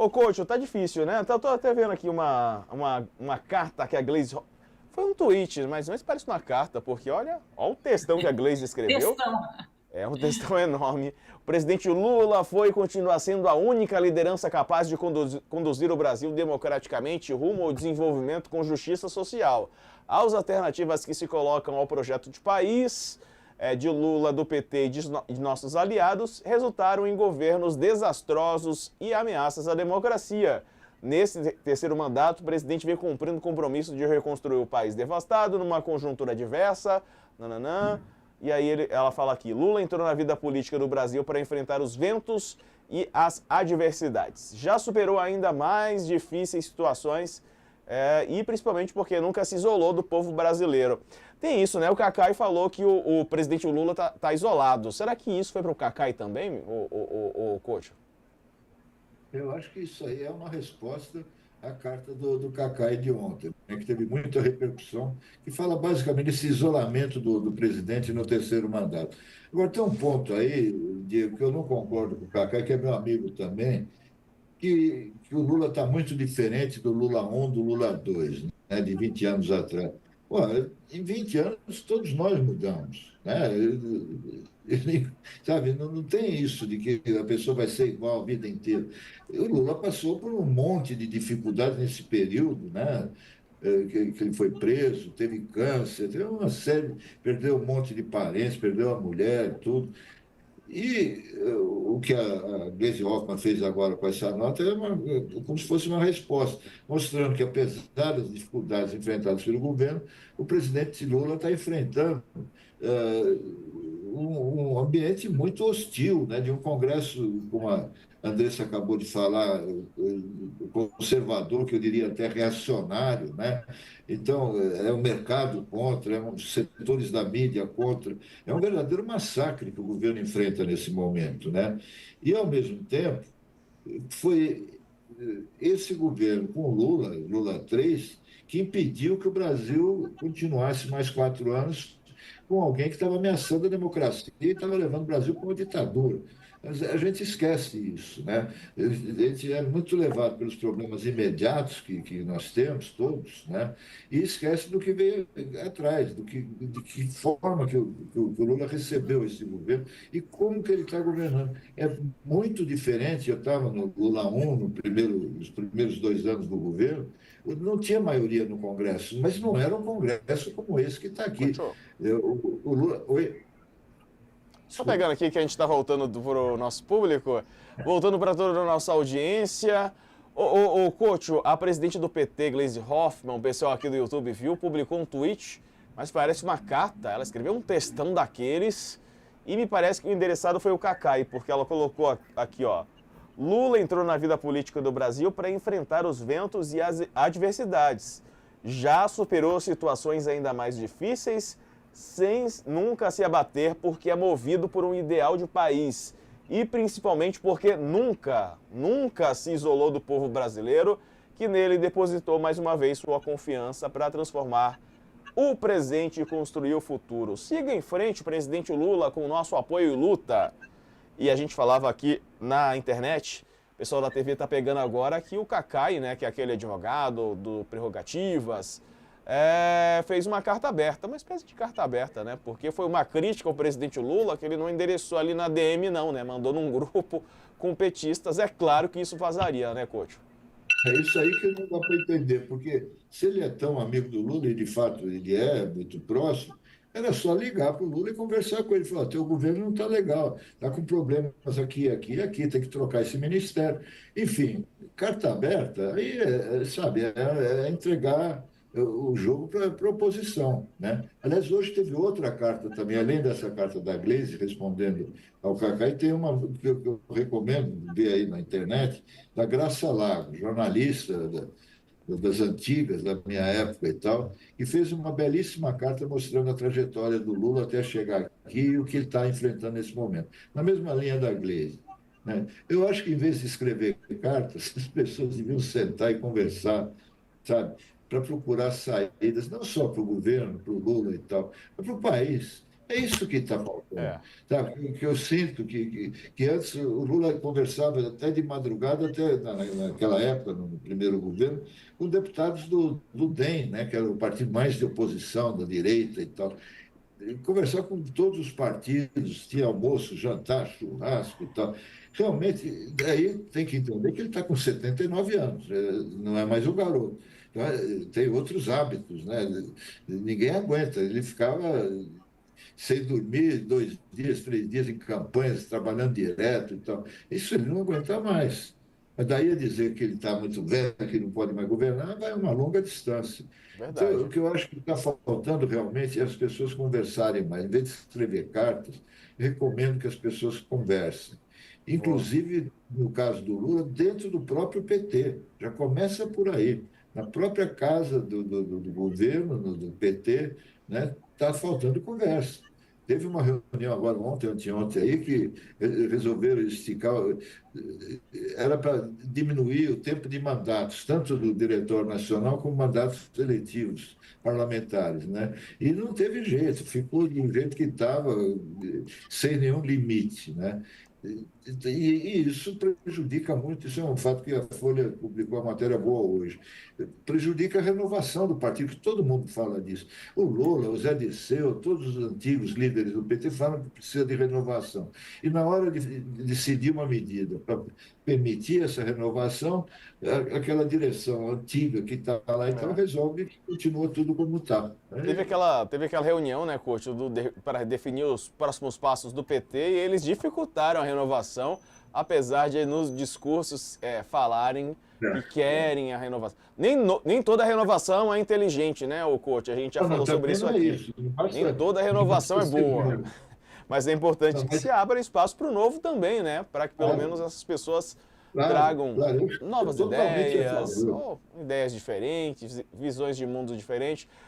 Ô, coach, tá difícil, né? Tô até vendo aqui uma carta que a Glaze... Foi um tweet, mas parece uma carta, porque olha o textão que a Glaze escreveu. Textão. É um textão enorme. O presidente Lula foi e continua sendo a única liderança capaz de conduzir o Brasil democraticamente rumo ao desenvolvimento com justiça social. As alternativas que se colocam ao projeto de país de Lula, do PT e de nossos aliados resultaram em governos desastrosos e ameaças à democracia. Nesse terceiro mandato, o presidente vem cumprindo o compromisso de reconstruir o país devastado numa conjuntura adversa. Nananã. E aí ela fala aqui, Lula entrou na vida política do Brasil para enfrentar os ventos e as adversidades. Já superou ainda mais difíceis situações e principalmente porque nunca se isolou do povo brasileiro. Tem isso, né? O Cacai falou que o presidente Lula tá isolado. Será que isso foi para o Cacai também, o coach? Eu acho que isso aí é uma resposta à carta do Cacai de ontem, né, que teve muita repercussão, que fala basicamente desse isolamento do presidente no terceiro mandato. Agora, tem um ponto aí, Diego, que eu não concordo com o Cacai, que é meu amigo também, que o Lula está muito diferente do Lula 1, do Lula 2, né, de 20 anos atrás. Pô, em 20 anos, todos nós mudamos. Né? Sabe, não tem isso de que a pessoa vai ser igual a vida inteira. O Lula passou por um monte de dificuldades nesse período, né? Que ele foi preso, teve câncer, teve uma série, perdeu um monte de parentes, perdeu a mulher, tudo. E o que a Gleisi Hoffmann fez agora com essa nota é como se fosse uma resposta, mostrando que, apesar das dificuldades enfrentadas pelo governo, o presidente Lula está enfrentando um ambiente muito hostil, né, de um Congresso, como a Andressa acabou de falar, conservador, que eu diria até reacionário, né? Então, é o mercado contra, é os setores da mídia contra, é um verdadeiro massacre que o governo enfrenta nesse momento, né? E, ao mesmo tempo, foi esse governo com Lula, Lula 3, que impediu que o Brasil continuasse mais 4 anos com alguém que estava ameaçando a democracia e estava levando o Brasil para uma ditadura. Mas a gente esquece isso, né? A gente é muito levado pelos problemas imediatos que nós temos, todos, né? E esquece do que veio atrás, de que forma que o Lula recebeu esse governo e como que ele está governando. É muito diferente, eu estava no Lula 1, nos primeiros 2 anos do governo, não tinha maioria no Congresso, mas não era um Congresso como esse que está aqui. Coach, O Lula... Oi? só pegando aqui que a gente está voltando para o nosso público, voltando para toda a nossa audiência. O coach, a presidente do PT, Gleisi Hoffmann, o pessoal aqui do YouTube viu, publicou um tweet, mas parece uma carta. Ela escreveu um textão daqueles e me parece que o endereçado foi o Cacai, porque ela colocou aqui, ó. Lula entrou na vida política do Brasil para enfrentar os ventos e as adversidades. Já superou situações ainda mais difíceis, sem nunca se abater, porque é movido por um ideal de país e principalmente porque nunca se isolou do povo brasileiro, que nele depositou mais uma vez sua confiança para transformar o presente e construir o futuro. Siga em frente, presidente Lula, com o nosso apoio e luta. E a gente falava aqui na internet, o pessoal da TV está pegando agora que o Cacai, né, que é aquele advogado do Prerrogativas, fez uma carta aberta, uma espécie de carta aberta, né? Porque foi uma crítica ao presidente Lula que ele não endereçou ali na DM, não, né? Mandou num grupo com petistas. É claro que isso vazaria, né, coach? É isso aí que não dá para entender, porque se ele é tão amigo do Lula, e de fato ele é muito próximo, era só ligar para o Lula e conversar com ele. Falar: teu governo não está legal, está com problemas aqui, aqui e aqui, tem que trocar esse ministério. Enfim, carta aberta, aí, sabe, é entregar o jogo para a oposição, né? Aliás, hoje teve outra carta também, além dessa carta da Gleisi, respondendo ao Cacai, tem uma que eu recomendo ver aí na internet, da Graça Lago, jornalista das antigas, da minha época e tal, e fez uma belíssima carta mostrando a trajetória do Lula até chegar aqui e o que ele está enfrentando nesse momento. Na mesma linha da Gleisi, né? Eu acho que, em vez de escrever cartas, as pessoas deviam sentar e conversar, sabe? Para procurar saídas, não só para o governo, para o Lula e tal, mas para o país. É isso que está faltando. É, Tá? Que eu sinto que antes o Lula conversava até de madrugada, até naquela época, no primeiro governo, com deputados do DEM, né? Que era o partido mais de oposição, da direita e tal. E conversar com todos os partidos, tinha almoço, jantar, churrasco e tal. Realmente, daí tem que entender que ele está com 79 anos, não é mais um garoto. Então, tem outros hábitos, né? Ninguém aguenta. Ele ficava sem dormir 2 dias, 3 dias em campanhas, trabalhando direto e tal. Isso ele não aguenta mais. Mas daí a dizer que ele está muito velho, que não pode mais governar, vai uma longa distância. Então, o verdade. que eu acho que está faltando realmente é as pessoas conversarem mais. Em vez de escrever cartas, eu recomendo que as pessoas conversem. Vou. Inclusive, no caso do Lula, dentro do próprio PT. Já começa por aí. Na própria casa do governo, do PT, né, está faltando conversa. Teve uma reunião agora, ontem, anteontem, aí, que resolveram esticar, era para diminuir o tempo de mandatos, tanto do diretor nacional como mandatos eletivos parlamentares, né? E não teve jeito, ficou do jeito que estava, sem nenhum limite, né? E isso prejudica muito, isso é um fato que a Folha publicou a matéria boa hoje, prejudica a renovação do partido, que todo mundo fala disso. O Lula, o Zé Dirceu, todos os antigos líderes do PT falam que precisa de renovação. E na hora de decidir uma medida para permitir essa renovação, aquela direção antiga que está lá, então É. resolve que continua tudo como está. Teve aquela reunião, né, coach, para definir os próximos passos do PT e eles dificultaram a renovação, apesar de nos discursos falarem que querem a renovação. Nem toda renovação é inteligente, né, o coach? A gente já Não, não, falou sobre também isso não é aqui. isso. Não Nem basta, toda não renovação basta é ser boa. velho. Mas é importante Não, que mas, se abra espaço para o novo também, né? Para que pelo menos claro, essas pessoas claro, tragam claro, eu sou novas totalmente a ideias, favor. ou ideias diferentes, visões de mundo diferentes.